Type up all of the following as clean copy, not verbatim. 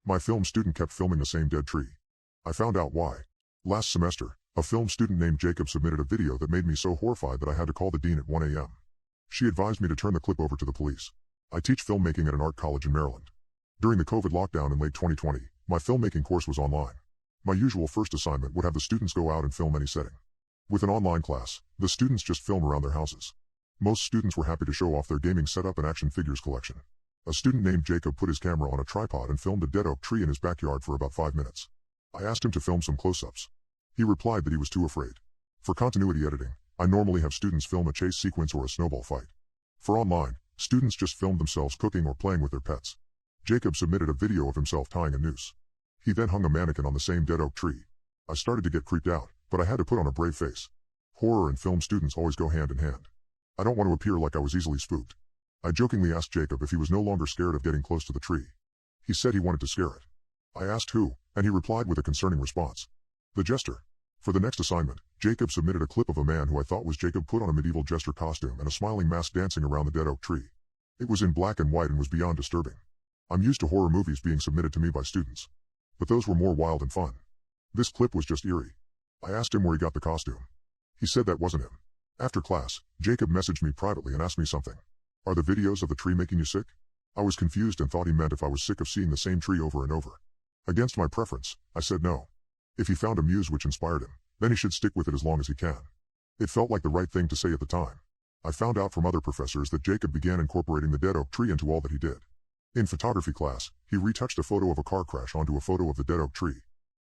My film student kept filming the same dead tree. I found out why. Last semester, a film student named Jacob submitted a video that made me so horrified that I had to call the dean at 1 a.m. She advised me to turn the clip over to the police. I teach filmmaking at an art college in Maryland. During the COVID lockdown in late 2020, my filmmaking course was online. My usual first assignment would have the students go out and film any setting. With an online class, the students just film around their houses. Most students were happy to show off their gaming setup and action figures collection. A student named Jacob put his camera on a tripod and filmed a dead oak tree in his backyard for about 5 minutes. I asked him to film some close-ups. He replied that he was too afraid. For continuity editing, I normally have students film a chase sequence or a snowball fight. For online, students just filmed themselves cooking or playing with their pets. Jacob submitted a video of himself tying a noose. He then hung a mannequin on the same dead oak tree. I started to get creeped out, but I had to put on a brave face. Horror and film students always go hand in hand. I don't want to appear like I was easily spooked. I jokingly asked Jacob if he was no longer scared of getting close to the tree. He said he wanted to scare it. I asked who, and he replied with a concerning response. The jester. For the next assignment, Jacob submitted a clip of a man who I thought was Jacob put on a medieval jester costume and a smiling mask dancing around the dead oak tree. It was in black and white and was beyond disturbing. I'm used to horror movies being submitted to me by students. But those were more wild and fun. This clip was just eerie. I asked him where he got the costume. He said that wasn't him. After class, Jacob messaged me privately and asked me something. Are the videos of the tree making you sick? I was confused and thought he meant if I was sick of seeing the same tree over and over. Against my preference, I said no. If he found a muse which inspired him, then he should stick with it as long as he can. It felt like the right thing to say at the time. I found out from other professors that Jacob began incorporating the dead oak tree into all that he did. In photography class, he retouched a photo of a car crash onto a photo of the dead oak tree.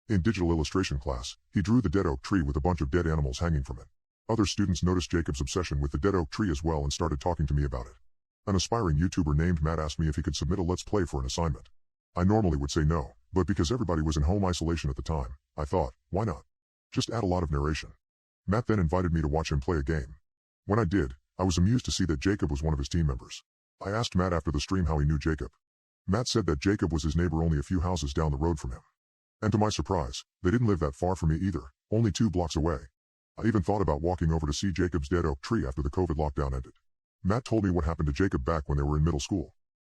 In digital illustration class, he drew the dead oak tree with a bunch of dead animals hanging from it. Other students noticed Jacob's obsession with the dead oak tree as well and started talking to me about it. An aspiring YouTuber named Matt asked me if he could submit a Let's Play for an assignment. I normally would say no, but because everybody was in home isolation at the time, I thought, why not? Just add a lot of narration. Matt then invited me to watch him play a game. When I did, I was amused to see that Jacob was one of his team members. I asked Matt after the stream how he knew Jacob. Matt said that Jacob was his neighbor only a few houses down the road from him. And to my surprise, they didn't live that far from me either, only 2 blocks away. I even thought about walking over to see Jacob's dead oak tree after the COVID lockdown ended. Matt told me what happened to Jacob back when they were in middle school.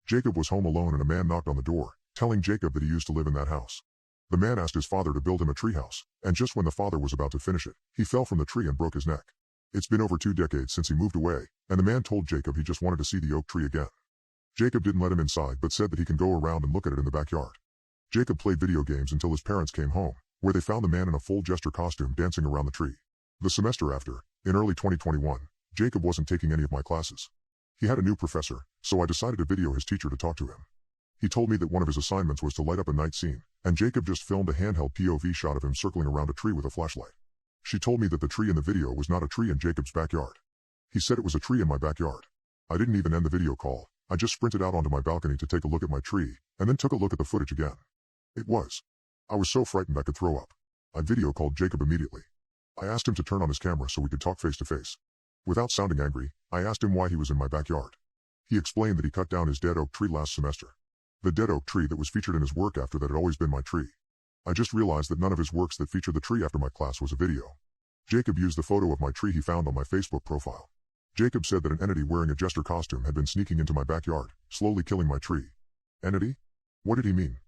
Jacob was home alone and a man knocked on the door, telling Jacob that he used to live in that house. The man asked his father to build him a treehouse, and just when the father was about to finish it, he fell from the tree and broke his neck. It's been over 2 decades since he moved away, and the man told Jacob he just wanted to see the oak tree again. Jacob didn't let him inside but said that he can go around and look at it in the backyard. Jacob played video games until his parents came home, where they found the man in a full jester costume dancing around the tree. The semester after, in early 2021, Jacob wasn't taking any of my classes. He had a new professor, so I decided to video his teacher to talk to him. He told me that one of his assignments was to light up a night scene, and Jacob just filmed a handheld POV shot of him circling around a tree with a flashlight. She told me that the tree in the video was not a tree in Jacob's backyard. He said it was a tree in my backyard. I didn't even end the video call. I just sprinted out onto my balcony to take a look at my tree, and then took a look at the footage again. It was. I was so frightened I could throw up. I video called Jacob immediately. I asked him to turn on his camera so we could talk face to face. Without sounding angry, I asked him why he was in my backyard. He explained that he cut down his dead oak tree last semester. The dead oak tree that was featured in his work after that had always been my tree. I just realized that none of his works that featured the tree after my class was a video. Jacob used the photo of my tree he found on my Facebook profile. Jacob said that an entity wearing a jester costume had been sneaking into my backyard, slowly killing my tree. Entity? What did he mean?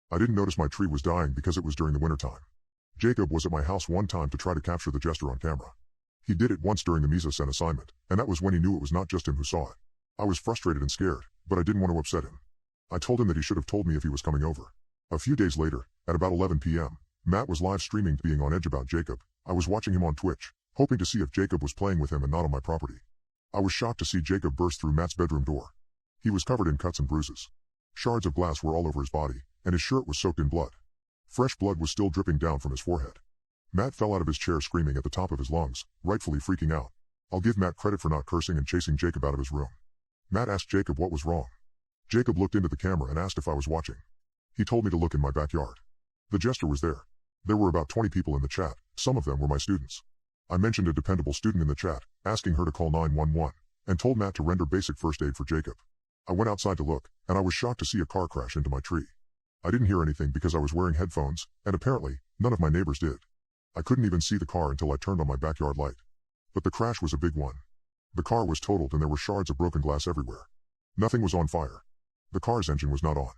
I didn't notice my tree was dying because it was during the wintertime. Jacob was at my house one time to try to capture the jester on camera. He did it once during the Misa-sen assignment, and that was when he knew it was not just him who saw it. I was frustrated and scared, but I didn't want to upset him. I told him that he should have told me if he was coming over. A few days later, at about 11 p.m., Matt was live streaming being on edge about Jacob. I was watching him on Twitch, hoping to see if Jacob was playing with him and not on my property. I was shocked to see Jacob burst through Matt's bedroom door. He was covered in cuts and bruises. Shards of glass were all over his body, and his shirt was soaked in blood. Fresh blood was still dripping down from his forehead. Matt fell out of his chair screaming at the top of his lungs, rightfully freaking out. I'll give Matt credit for not cursing and chasing Jacob out of his room. Matt asked Jacob what was wrong. Jacob looked into the camera and asked if I was watching. He told me to look in my backyard. The jester was there. There were about 20 people in the chat, some of them were my students. I mentioned a dependable student in the chat, asking her to call 911, and told Matt to render basic first aid for Jacob. I went outside to look, and I was shocked to see a car crash into my tree. I didn't hear anything because I was wearing headphones, and apparently, none of my neighbors did. I couldn't even see the car until I turned on my backyard light. But the crash was a big one. The car was totaled and there were shards of broken glass everywhere. Nothing was on fire. The car's engine was not on.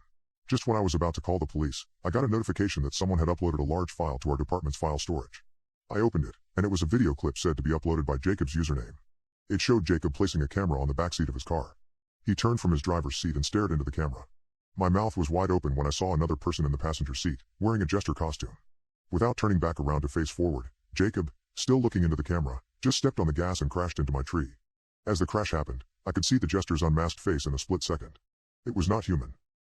Just when I was about to call the police, I got a notification that someone had uploaded a large file to our department's file storage. I opened it, and it was a video clip said to be uploaded by Jacob's username. It showed Jacob placing a camera on the backseat of his car. He turned from his driver's seat and stared into the camera. My mouth was wide open when I saw another person in the passenger seat, wearing a jester costume. Without turning back around to face forward, Jacob, still looking into the camera, just stepped on the gas and crashed into my tree. As the crash happened, I could see the jester's unmasked face in a split second. It was not human.